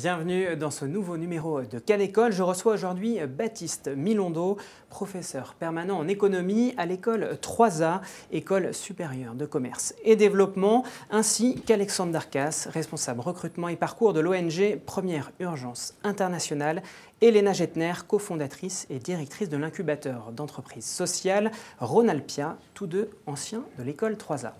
bienvenue dans ce nouveau numéro de Cas d'école. Je reçois aujourd'hui Baptiste Milondo, professeur permanent en économie à l'école 3A, École supérieure de commerce et développement, ainsi qu'Alexandre Darcas, responsable recrutement et parcours de l'ONG Première Urgence Internationale, et Léna Gettner, cofondatrice et directrice de l'incubateur d'entreprises sociales Ronalpia, tous deux anciens de l'école 3A.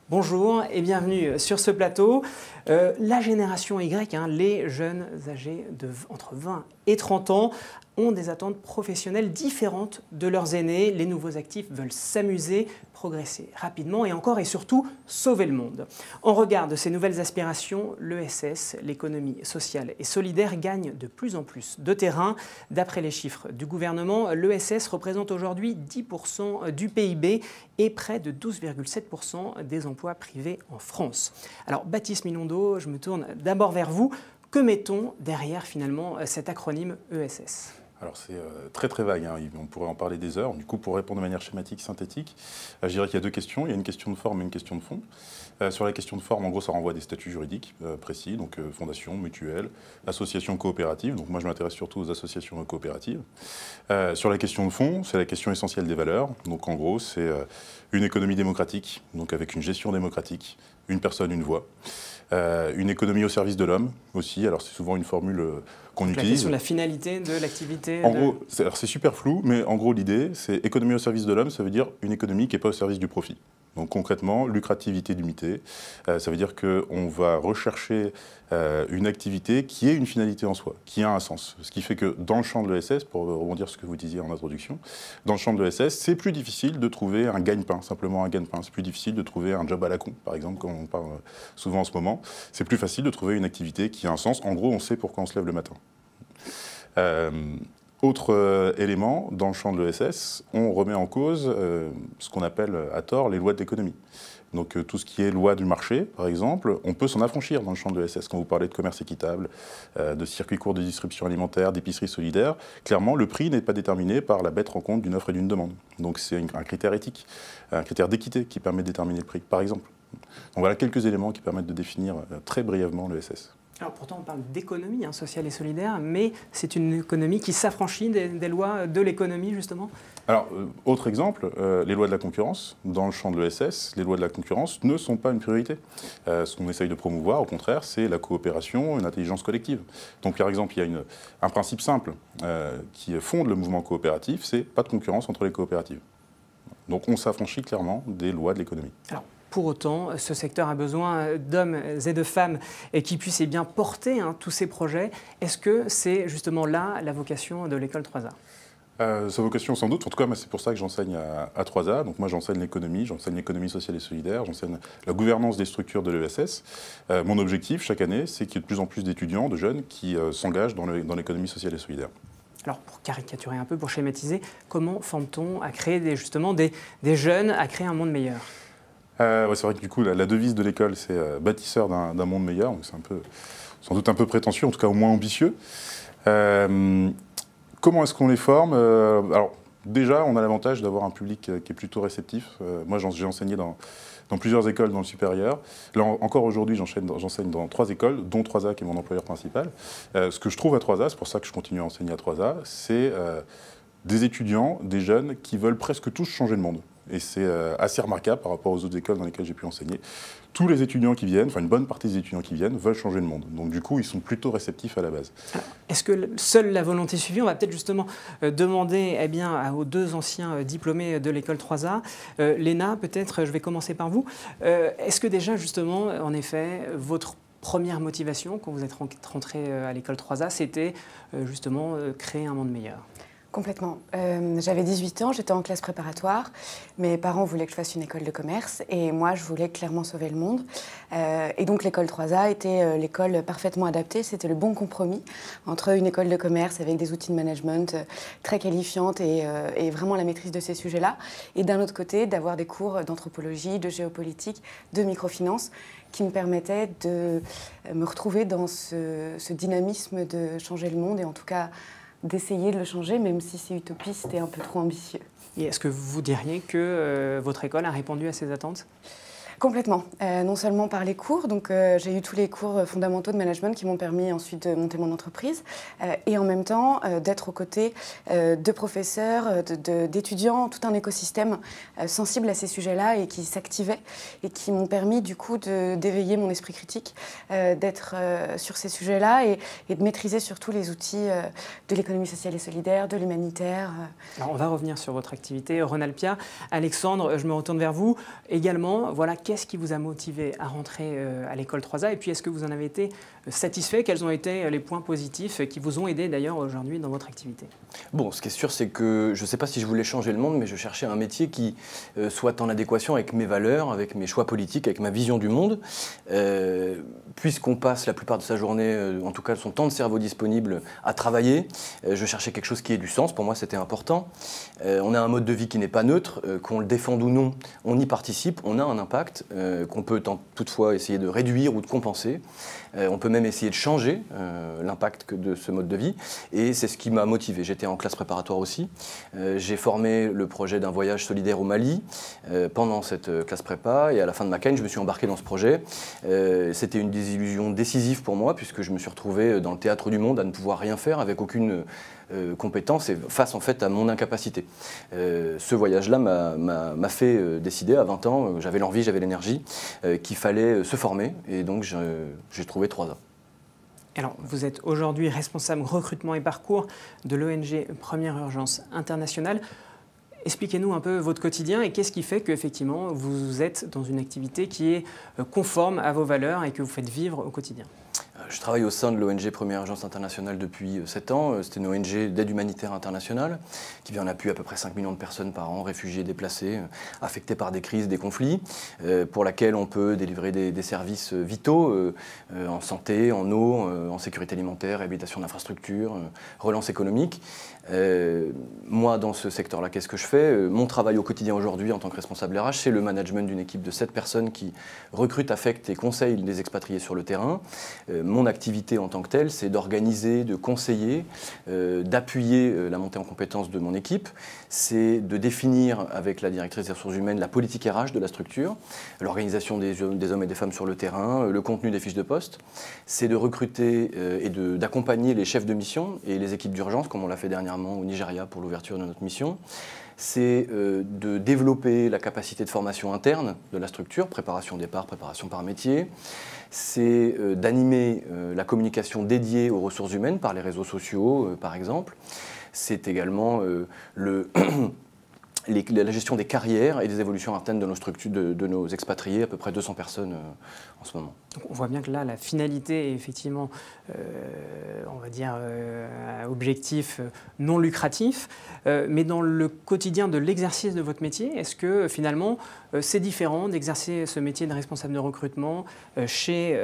Bonjour et bienvenue sur ce plateau. La génération Y, les jeunes âgés entre 20 et 30 ans, ont des attentes professionnelles différentes de leurs aînés. Les nouveaux actifs veulent s'amuser, progresser rapidement et encore et surtout sauver le monde. En regard de ces nouvelles aspirations, l'ESS, l'économie sociale et solidaire, gagne de plus en plus de terrain. D'après les chiffres du gouvernement, l'ESS représente aujourd'hui 10% du PIB et près de 12,7% des emplois privés en France. Alors Baptiste Milondo, je me tourne d'abord vers vous. Que met-on derrière finalement cet acronyme ESS ? Alors c'est très très vague, on pourrait en parler des heures. Du coup, pour répondre de manière schématique, synthétique, je dirais qu'il y a deux questions. Il y a une question de forme et une question de fond. Sur la question de forme, en gros, ça renvoie à des statuts juridiques précis, donc fondation, mutuelle, association coopérative. Donc moi, je m'intéresse surtout aux associations coopératives. Sur la question de fond, c'est la question essentielle des valeurs. Donc en gros, c'est une économie démocratique, donc avec une gestion démocratique, une personne, une voix. Une économie au service de l'homme aussi, alors c'est souvent une formule qu'on utilise. La question de la finalité de l'activité. En gros, c'est super flou, mais en gros l'idée c'est économie au service de l'homme, ça veut dire une économie qui n'est pas au service du profit. Donc concrètement, lucrativité d'unité, ça veut dire qu'on va rechercher une activité qui ait une finalité en soi, qui a un sens. Ce qui fait que dans le champ de l'ESS, pour rebondir sur ce que vous disiez en introduction, dans le champ de l'ESS, c'est plus difficile de trouver un gagne-pain, simplement un gagne-pain. C'est plus difficile de trouver un job à la con, par exemple, comme on parle souvent en ce moment. C'est plus facile de trouver une activité qui a un sens. En gros, on sait pourquoi on se lève le matin. Autre élément, dans le champ de l'ESS, on remet en cause ce qu'on appelle à tort les lois de l'économie. Donc tout ce qui est loi du marché, par exemple, on peut s'en affranchir dans le champ de l'ESS. Quand vous parlez de commerce équitable, de circuits courts de distribution alimentaire, d'épicerie solidaire, clairement, le prix n'est pas déterminé par la bête rencontre d'une offre et d'une demande. Donc c'est un critère éthique, un critère d'équité qui permet de déterminer le prix, par exemple. Donc voilà quelques éléments qui permettent de définir très brièvement l'ESS. Alors pourtant on parle d'économie sociale et solidaire, mais c'est une économie qui s'affranchit des lois de l'économie justement. Alors, autre exemple, les lois de la concurrence. Dans le champ de l'ESS, les lois de la concurrence ne sont pas une priorité. Ce qu'on essaye de promouvoir, au contraire, c'est la coopération, une intelligence collective. Donc par exemple, il y a un principe simple qui fonde le mouvement coopératif, c'est pas de concurrence entre les coopératives. Donc on s'affranchit clairement des lois de l'économie. Pour autant, ce secteur a besoin d'hommes et de femmes qui puissent bien porter tous ces projets. Est-ce que c'est justement là la vocation de l'école 3A ? Sa vocation sans doute, en tout cas c'est pour ça que j'enseigne à 3A. Donc moi j'enseigne l'économie sociale et solidaire, j'enseigne la gouvernance des structures de l'ESS. Mon objectif chaque année, c'est qu'il y ait de plus en plus d'étudiants, de jeunes qui s'engagent dans l'économie sociale et solidaire. Alors pour caricaturer un peu, pour schématiser, comment forme-t-on à créer justement des jeunes à créer un monde meilleur ? Ouais, c'est vrai que du coup, la devise de l'école, c'est bâtisseur d'un monde meilleur. Donc c'est sans doute un peu prétentieux, en tout cas au moins ambitieux. Comment est-ce qu'on les forme ? Alors déjà, on a l'avantage d'avoir un public qui est plutôt réceptif. Moi, j'ai enseigné dans plusieurs écoles dans le supérieur. Là, encore aujourd'hui, j'enseigne dans 3 écoles, dont 3A qui est mon employeur principal. Ce que je trouve à 3A, c'est pour ça que je continue à enseigner à 3A, c'est des étudiants, des jeunes qui veulent presque tous changer le monde. Et c'est assez remarquable par rapport aux autres écoles dans lesquelles j'ai pu enseigner. Tous les étudiants qui viennent, enfin une bonne partie des étudiants qui viennent, veulent changer le monde. Donc du coup, ils sont plutôt réceptifs à la base. Est-ce que seule la volonté suffit ? On va peut-être justement demander aux 2 anciens diplômés de l'école 3A. Léna, peut-être, je vais commencer par vous. Est-ce que déjà, justement, en effet, votre première motivation quand vous êtes rentré à l'école 3A, c'était justement créer un monde meilleur ? Complètement. J'avais 18 ans, j'étais en classe préparatoire. Mes parents voulaient que je fasse une école de commerce et moi, je voulais clairement sauver le monde. Et donc, l'école 3A était l'école parfaitement adaptée. C'était le bon compromis entre une école de commerce avec des outils de management très qualifiantes et vraiment la maîtrise de ces sujets-là. Et d'un autre côté, d'avoir des cours d'anthropologie, de géopolitique, de microfinance qui me permettaient de me retrouver dans ce dynamisme de changer le monde et en tout cas d'essayer de le changer, même si c'est utopiste et un peu trop ambitieux. Et est-ce que vous diriez que votre école a répondu à ces attentes ? Complètement. Non seulement par les cours, donc j'ai eu tous les cours fondamentaux de management qui m'ont permis ensuite de monter mon entreprise, et en même temps d'être aux côtés de professeurs, d'étudiants, tout un écosystème sensible à ces sujets-là et qui s'activait et qui m'ont permis du coup d'éveiller mon esprit critique, d'être sur ces sujets-là et de maîtriser surtout les outils de l'économie sociale et solidaire, de l'humanitaire. Alors on va revenir sur votre activité, Ronalpia. Alexandre, je me retourne vers vous également. Voilà, qu'est-ce qui vous a motivé à rentrer à l'école 3A et puis est-ce que vous en avez été satisfait? Quels ont été les points positifs qui vous ont aidé d'ailleurs aujourd'hui dans votre activité? Bon, ce qui est sûr, c'est que je ne sais pas si je voulais changer le monde, mais je cherchais un métier qui soit en adéquation avec mes valeurs, avec mes choix politiques, avec ma vision du monde. Puisqu'on passe la plupart de sa journée, en tout cas son temps de cerveau disponible, à travailler, je cherchais quelque chose qui ait du sens. Pour moi, c'était important. On a un mode de vie qui n'est pas neutre, qu'on le défende ou non, on y participe, on a un impact qu'on peut toutefois essayer de réduire ou de compenser. On peut même essayer de changer l'impact de ce mode de vie et c'est ce qui m'a motivé. J'étais en classe préparatoire aussi. J'ai formé le projet d'un voyage solidaire au Mali pendant cette classe prépa et à la fin de ma canne, je me suis embarqué dans ce projet. C'était une désillusion décisive pour moi puisque je me suis retrouvé dans le théâtre du monde à ne pouvoir rien faire avec aucune compétence et face en fait à mon incapacité. Ce voyage-là m'a fait décider à 20 ans, j'avais l'envie, j'avais l'énergie, qu'il fallait se former et donc j'ai trouvé 3A. Alors, vous êtes aujourd'hui responsable recrutement et parcours de l'ONG Première Urgence Internationale. Expliquez-nous un peu votre quotidien et qu'est-ce qui fait qu'effectivement vous êtes dans une activité qui est conforme à vos valeurs et que vous faites vivre au quotidien. Je travaille au sein de l'ONG Première Urgence Internationale depuis 7 ans. C'est une ONG d'aide humanitaire internationale qui vient en appui à peu près 5 millions de personnes par an, réfugiés, déplacés, affectés par des crises, des conflits, pour laquelle on peut délivrer des services vitaux en santé, en eau, en sécurité alimentaire, réhabilitation d'infrastructures, relance économique. Moi, dans ce secteur-là, qu'est-ce que je fais? Mon travail au quotidien aujourd'hui en tant que responsable RH, c'est le management d'une équipe de 7 personnes qui recrutent, affectent et conseillent des expatriés sur le terrain. Mon activité en tant que telle, c'est d'organiser, de conseiller, d'appuyer la montée en compétences de mon équipe. C'est de définir avec la directrice des ressources humaines la politique RH de la structure, l'organisation des hommes et des femmes sur le terrain, le contenu des fiches de poste. C'est de recruter et d'accompagner les chefs de mission et les équipes d'urgence, comme on l'a fait dernièrement au Nigeria pour l'ouverture de notre mission. C'est de développer la capacité de formation interne de la structure, préparation départ, préparation par métier. C'est d'animer la communication dédiée aux ressources humaines par les réseaux sociaux, par exemple. C'est également la gestion des carrières et des évolutions internes de nos structures, de nos expatriés, à peu près 200 personnes en ce moment. Donc on voit bien que là, la finalité est effectivement, on va dire, objectif non lucratif. Mais dans le quotidien de l'exercice de votre métier, est-ce que finalement, c'est différent d'exercer ce métier de responsable de recrutement chez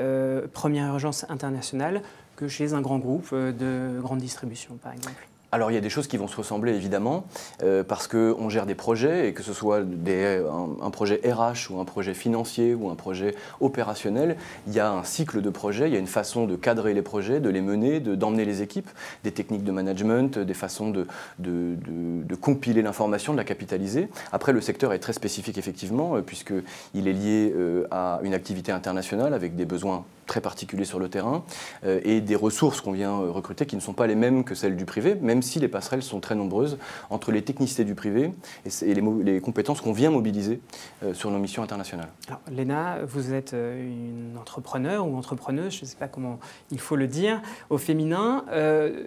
Première Urgence Internationale que chez un grand groupe de grande distribution, par exemple? Alors il y a des choses qui vont se ressembler évidemment parce qu'on gère des projets et que ce soit un projet RH ou un projet financier ou un projet opérationnel, il y a un cycle de projets, il y a une façon de cadrer les projets, de les mener, d'emmener les équipes, des techniques de management, des façons de compiler l'information, de la capitaliser. Après le secteur est très spécifique effectivement puisqu'il est lié à une activité internationale avec des besoins très particuliers sur le terrain et des ressources qu'on vient recruter qui ne sont pas les mêmes que celles du privé, même si les passerelles sont très nombreuses entre les technicités du privé et les compétences qu'on vient mobiliser sur nos missions internationales. Alors, Léna, vous êtes une entrepreneur ou entrepreneuse, je ne sais pas comment il faut le dire, au féminin,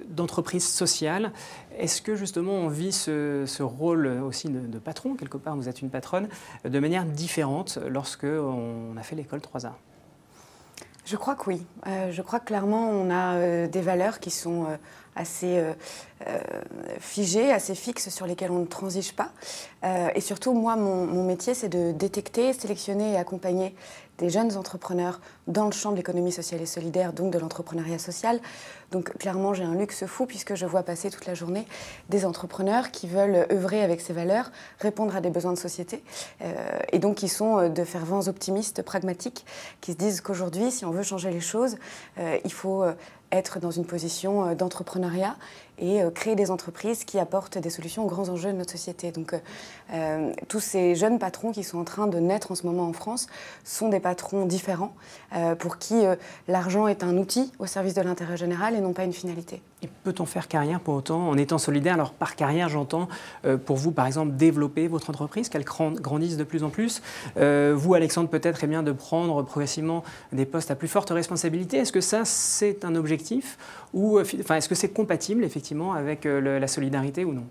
d'entreprise sociale. Est-ce que justement on vit ce rôle aussi de patron, quelque part, vous êtes une patronne, de manière différente lorsque on a fait l'école 3A? Je crois que oui. Je crois que clairement, on a des valeurs qui sont assez figées, assez fixes, sur lesquelles on ne transige pas. Et surtout, moi, mon métier, c'est de détecter, sélectionner et accompagner des jeunes entrepreneurs dans le champ de l'économie sociale et solidaire, donc de l'entrepreneuriat social. Donc clairement, j'ai un luxe fou puisque je vois passer toute la journée des entrepreneurs qui veulent œuvrer avec ces valeurs, répondre à des besoins de société, et donc qui sont de fervents optimistes, pragmatiques, qui se disent qu'aujourd'hui, si on veut changer les choses, il faut être dans une position d'entrepreneuriat et créer des entreprises qui apportent des solutions aux grands enjeux de notre société. Donc tous ces jeunes patrons qui sont en train de naître en ce moment en France sont des patrons différents pour qui l'argent est un outil au service de l'intérêt général et non pas une finalité. Et peut-on faire carrière pour autant en étant solidaire? Alors par carrière, j'entends pour vous, par exemple, développer votre entreprise, qu'elle grandisse de plus en plus. Vous, Alexandre, peut-être bien de prendre progressivement des postes à plus forte responsabilité. Est-ce que ça, c'est un objectif ou est-ce que c'est compatible effectivement avec la solidarité ou non?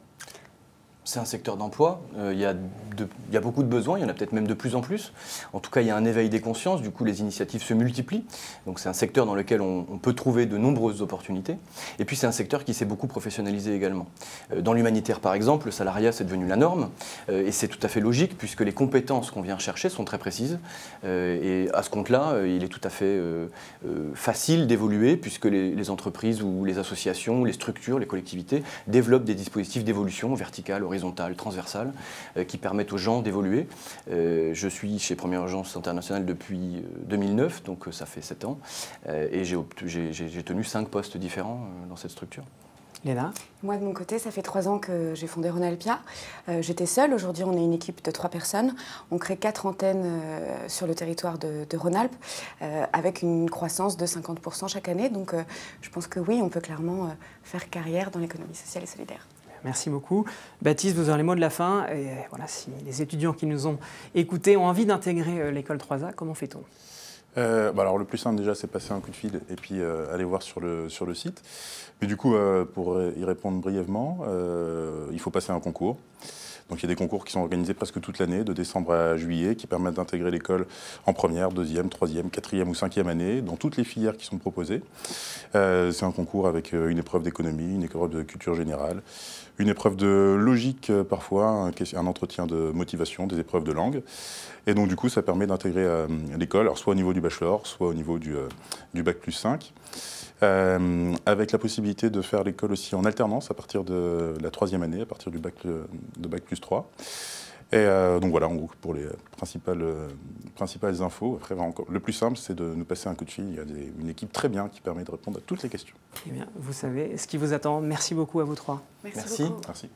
C'est un secteur d'emploi, il y a beaucoup de besoins, il y en a peut-être même de plus en plus. En tout cas, il y a un éveil des consciences, du coup les initiatives se multiplient. Donc c'est un secteur dans lequel on peut trouver de nombreuses opportunités. Et puis c'est un secteur qui s'est beaucoup professionnalisé également. Dans l'humanitaire par exemple, le salariat c'est devenu la norme, et c'est tout à fait logique puisque les compétences qu'on vient chercher sont très précises. Et à ce compte-là, il est tout à fait facile d'évoluer puisque les entreprises ou les associations, les structures, les collectivités développent des dispositifs d'évolution verticale, horizontale, transversale, qui permettent aux gens d'évoluer. Je suis chez Première Urgence Internationale depuis 2009, donc ça fait 7 ans, et j'ai tenu 5 postes différents dans cette structure. Léna? Moi, de mon côté, ça fait 3 ans que j'ai fondé Rhônalpia. J'étais seule. Aujourd'hui, on est une équipe de 3 personnes. On crée 4 antennes sur le territoire de Rhône-Alpes, avec une croissance de 50% chaque année. Donc, je pense que oui, on peut clairement faire carrière dans l'économie sociale et solidaire. Merci beaucoup. Baptiste, vous aurez les mots de la fin. Et voilà, si les étudiants qui nous ont écoutés ont envie d'intégrer l'école 3A, comment fait-on? Alors le plus simple déjà, c'est passer un coup de fil et puis aller voir sur le site. Mais du coup, pour y répondre brièvement, il faut passer un concours. Donc il y a des concours qui sont organisés presque toute l'année, de décembre à juillet, qui permettent d'intégrer l'école en première, deuxième, troisième, quatrième ou cinquième année, dans toutes les filières qui sont proposées. C'est un concours avec une épreuve d'économie, une épreuve de culture générale, une épreuve de logique parfois, un entretien de motivation, des épreuves de langue. Et donc du coup, ça permet d'intégrer l'école, alors soit au niveau du bachelor, soit au niveau du bac plus 5. Avec la possibilité de faire l'école aussi en alternance à partir de la 3e année, à partir de bac plus 3. Et donc voilà, en gros, pour les principales infos. Après, le plus simple, c'est de nous passer un coup de fil. Il y a une équipe très bien qui permet de répondre à toutes les questions. Eh bien, vous savez ce qui vous attend. Merci beaucoup à vous 3. Merci beaucoup. Merci.